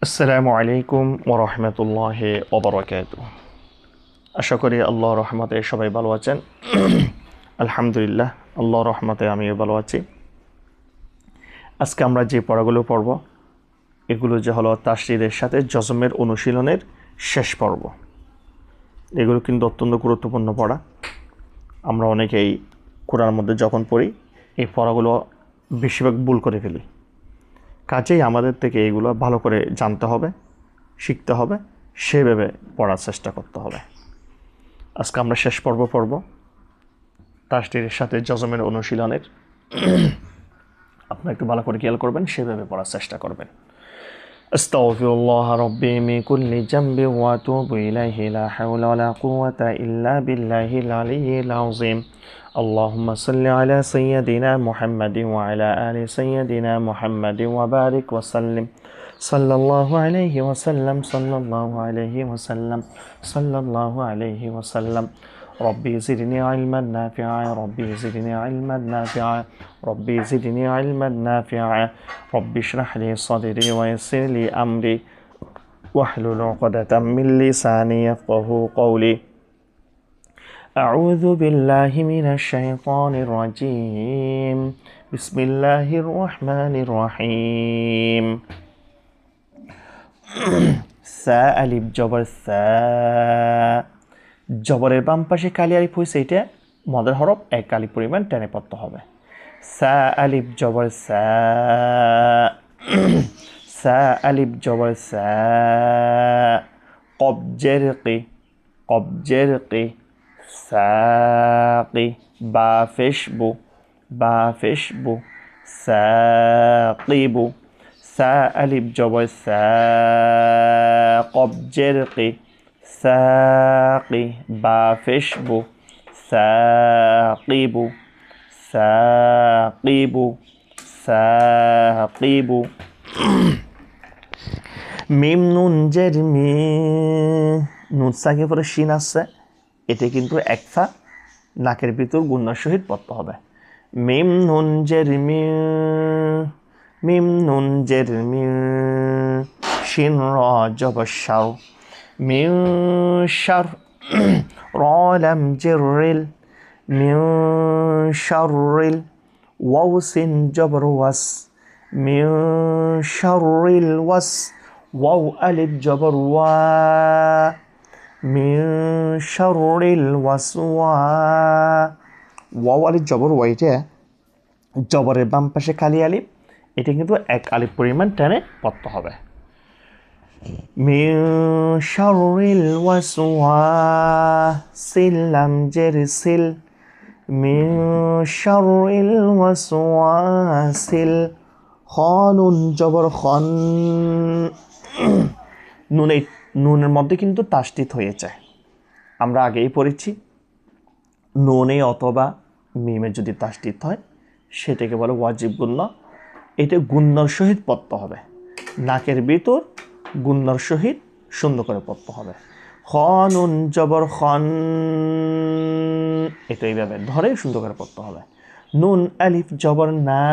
আসসালামু আলাইকুম ওয়া রাহমাতুল্লাহি ওয়া বারাকাতুহু। আশা করি আল্লাহর রহমতে সবাই ভালো আছেন। আলহামদুলিল্লাহ, আল্লাহর রহমতে আমিও ভালো আছি। আজকে আমরা যে পড়াগুলো পড়ব এগুলো যে হলো তাসদীদের সাথে জজমের অনুশীলনের শেষ পর্ব। এগুলো কিন্তু অত্যন্ত গুরুত্বপূর্ণ পড়া। আমরা অনেকেই কোরআনের মধ্যে যখন পড়ি এই পড়াগুলো বেশিরভাগ ভুল করে ফেলি। কাজেই আমাদের থেকে এগুলো ভালো করে জানতে হবে, শিখতে হবে, সেভাবে পড়ার চেষ্টা করতে হবে। আজকে আমরা শেষ পর্ব পড়ব তাসদীদের সাথে জজমের অনুশীলনের। আপনারা একটু ভালো করে খেয়াল করবেন, সেভাবে পড়ার চেষ্টা করবেন। আস্তাগফিরুল্লাহ রাব্বি মিন কুল্লি যামবি ওয়া আতুবু ইলাইহি লা হাওলা ওয়া লা কুওয়াতা ইল্লা বিল্লাহিল আলিয়্যিল আযীম। اللهم صل على سيدنا محمد وعلى آل سيدنا محمد وبارك وسلم صلى الله عليه وسلم صلى الله عليه وسلم صلى الله عليه وسلم ربي زدني علما نافعا ربي زدني علما نافعا ربي زدني علما نافعا ربي اشرح لي صدري ويسر لي أمري واحلل عقدة من لساني يفقهوا قولي أعوذ بالله من الشيطان الرجيم بسم الله الرحمن الرحيم সা আলিফ জবর সা, জবরের বাম পাশে কালি আলিফ হয়েছে, এটা মদের হরফ এক আলিফ পরিমাণ টেনে পড়তে হবে। সা আলিফ জবর সা, সা আলিফ জবর সা, কবজের কি, কবজের কি, সাকি, বা ফেশবু, বা ফেশবু, সাকিবু, সা আলিফ জবর সা, কবজের কি, সাকি, বা ফেশবু, সাকিবু, সাকিবু, সাকিবু। মিম নুন জের মি, নুন সাকিব পরে শিন আছে, এটা কিন্তু একফা নাকের ভিতর গুন্নার সহিত পড়তে হবে। মিম নুন জের মি, মিম নুন জের মি, শিন র জবর শাও, মিন শার, র লাম জের রিল, মিন শাররিল, ওয়াও সিন জবর ওয়াস, মিন শাররিল ওয়াস, ওয়াও আলিফ জবর ওয়া, মিন শাররিল ওয়াসওয়া, ওয়াও আলিফ জবর ওয়া, এটা জবরের বাম পাশে কালি আলিফ, এটা কিন্তু এক আলিফ পরিমাণ টেনে পড়তে হবে। মিন শাররিল ওয়াসওয়াসিল লাম জের সিল, মিন শাররিল ওয়াসওয়াসিল, নুন জবর খন, নুনের মধ্যে কিন্তু তাসদীদ হয়েছে। আমরা আগেই পড়েছি নুনে অথবা মিমে যদি তাসদীদ হয় সেটাকে বলে ওয়াজিব গুন্না। এটা গুন্নার সহিত পড়তে হবে, নাকের ভিতর গুন্নার সহিত সুন্দর করে পড়তে হবে। নুন জবর খন, এটা এইভাবে ধরে সুন্দর করে পড়তে হবে। নুন আলিফ জবর না,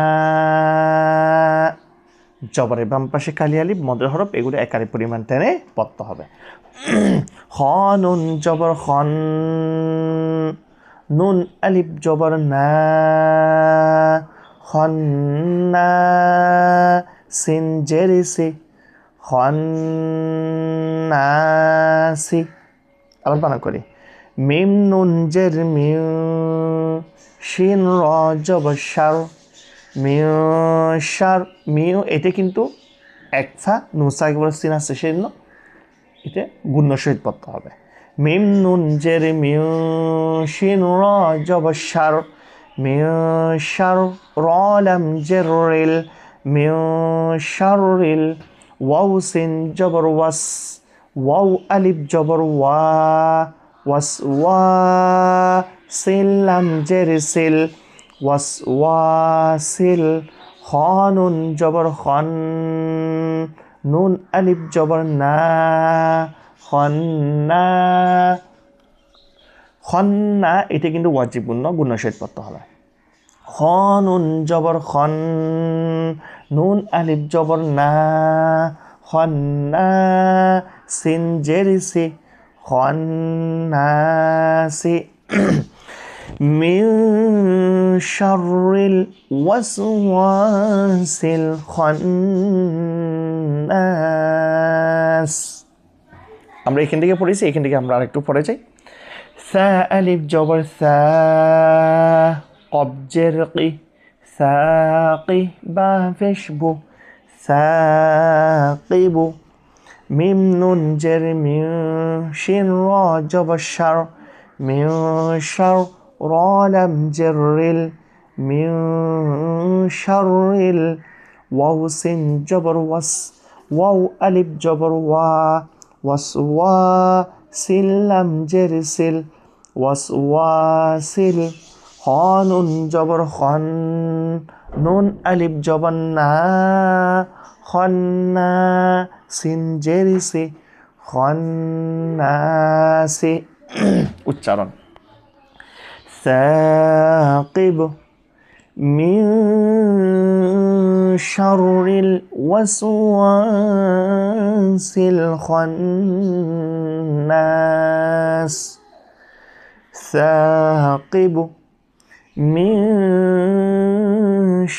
জবরের বাম পাশে কালি আলিফ মদের হরফ, এগুলো এক আলিফ পরিমাণ টেনে পড়তে হবে। নুন জবর খন, নুন আলিফ জবর না, খন্না, সিন জের সি, খন্নাসি। আবার বানান করি, মিম নুন জের মিউ, শিন র জবর শার, মিউ শার, মিউ এটা কিন্তু একফা নুন সাকিব সিন আছে, সেজন্য এটা গুণ্য সহিত পড়তে হবে। মিম নুন জের মিউ, শিন র জবর শার, মিউ শার, র লাম জের রিল, মিউ শাররিল, ওয়াও সিন জবর ওয়াস, ওয়াও আলিফ জবর ওয়া, ওয়াস ওয়া, সিল লাম জের সিল, ওয়াস ওয়া সিল, নুন জবর খন, নুন আলিফ জবর না, খন্না, খন্না, এটা কিন্তু ওয়াজিব গুণ্য, গুণ্য সহিত পড়তে হবে। নুন জবর খন, নুন আলিফ জবর না, সিন জেরসি খন্নাসি মিন শাররিল ওয়াসওয়াসিল খান্নাস। আমরা এখান থেকে পড়েছি, এখান থেকে আমরা আরেকটু পড়ে যাই। সা আলিফ জবর সা, কব জের কি, সাকি বা পেশ বু, সাকিবু। মিম নুন জের মিউ, শিন র জবর শার, মিউ শার, র লাম জের রিল, মিউ শাররিল। ওয়াও সিন জবর ওয়াস, ওয়াও আলিফ জবর ওয়া, ওয়াসওয়া, সিল লাম জের সিল, ওয়াসওয়াসিল। খ নুন জবর খন, নুন আলিফ জবর না, খন্না, সিন জের সি, খন্নাসি। উচ্চারণ সাকিব মিন শাররিল ওয়াসওয়াসিল খান্নাস। সাকিব মিন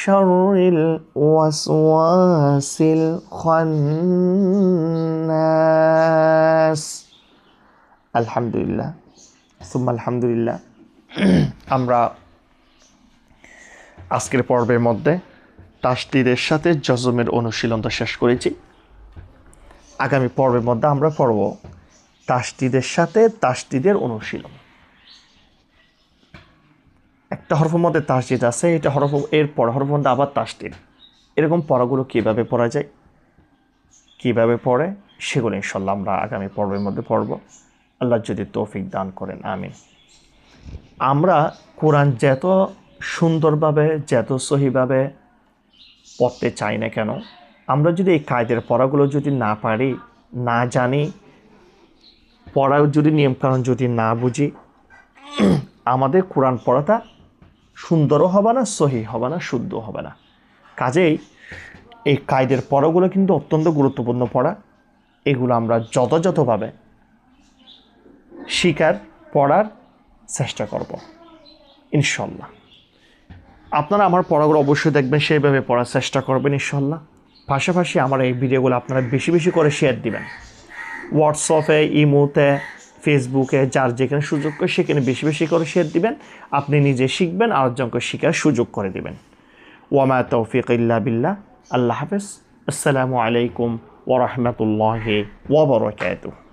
শাররিল ওয়াসওয়াসিল খান্নাস। আলহামদুলিল্লাহ, সুম্মা আলহামদুলিল্লাহ। আমরা আজকের পর্বের মধ্যে তাসদীদের সাথে জজমের অনুশীলনটা শেষ করেছি। আগামী পর্বের মধ্যে আমরা পড়ব তাসদীদের সাথে তাসদীদের অনুশীলন। একটা হরফের মধ্যে তাসদীদ আছে, এটা হরফ, এর পর হরফের মধ্যে আবার তাসদীদ, এরকম পড়াগুলো কীভাবে পড়া যায়, কীভাবে পড়ে, সেগুলো ইনশাল্লাহ আমরা আগামী পর্বের মধ্যে পড়ব, আল্লাহ যদি তৌফিক দান করেন, আমিন। আমরা কোরআন যত সুন্দরভাবে, যত সহিভাবে পড়তে চাই না কেন, আমরা যদি এই কায়দের পড়াগুলো যদি না পারি, না জানি, পড়ার যদি নিয়মকানুন যদি না বুঝি, আমাদের কোরআন পড়াটা সুন্দরও হবে না, সহি হবে না, শুদ্ধ হবে না। কাজেই এই কায়দের পড়াগুলো কিন্তু অত্যন্ত গুরুত্বপূর্ণ পড়া। এগুলো আমরা যথাযথভাবে শিকার, পড়ার চেষ্টা করব ইনশাল্লাহ। আপনারা আমার পড়াগুলো অবশ্যই দেখবেন, সেইভাবে পড়ার চেষ্টা করবেন ইনশাল্লাহ। পাশাপাশি আমার এই ভিডিওগুলো আপনারা বেশি বেশি করে শেয়ার দিবেন, হোয়াটসঅ্যাপে, ইমোতে, ফেসবুকে, যার যেখানে সুযোগ করে সেখানে বেশি বেশি করে শেয়ার দিবেন। আপনি নিজে শিখবেন, আরেকজনকে শেখার সুযোগ করে দিবেন। ওয়ামা তৌফিক ইল্লা বিল্লাহ। আল্লাহ হাফেজ। আসসালামু আলাইকুম ওয়া রাহমাতুল্লাহি ওয়া বারাকাতুহু।